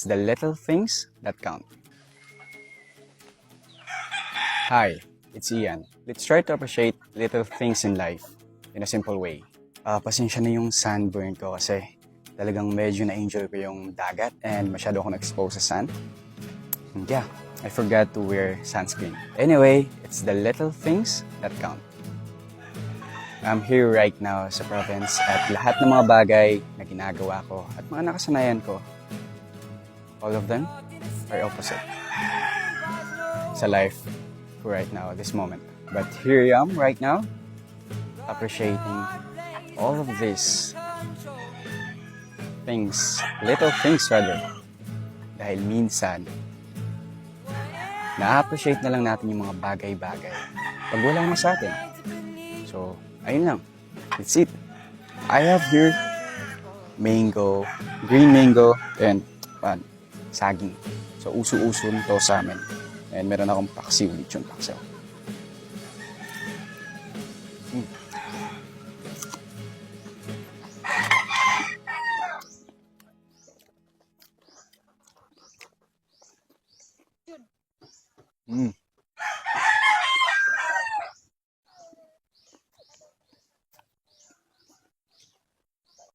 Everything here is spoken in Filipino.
it's the little things that count. Hi, it's Ian. Let's try to appreciate little things in life in a simple way. Pasensya na yung sunburn ko kasi talagang medyo na-enjoy ko yung dagat and masyado akong exposed sa sun. And yeah, I forgot to wear sunscreen. Anyway, it's the little things that count. I'm here right now sa province at lahat ng mga bagay na ginagawa ko at mga nakasanayan ko, all of them are opposite sa life ko right now at this moment. But here I am right now, appreciating all of these things, little things rather. Dahil minsan, na-appreciate na lang natin yung mga bagay-bagay pag wala na sa atin. So, ayun lang. That's it. I have here mango, green mango, and saging. So, uso-uso nito sa amin. And meron akong paksiw, lechon paksiw. Mm.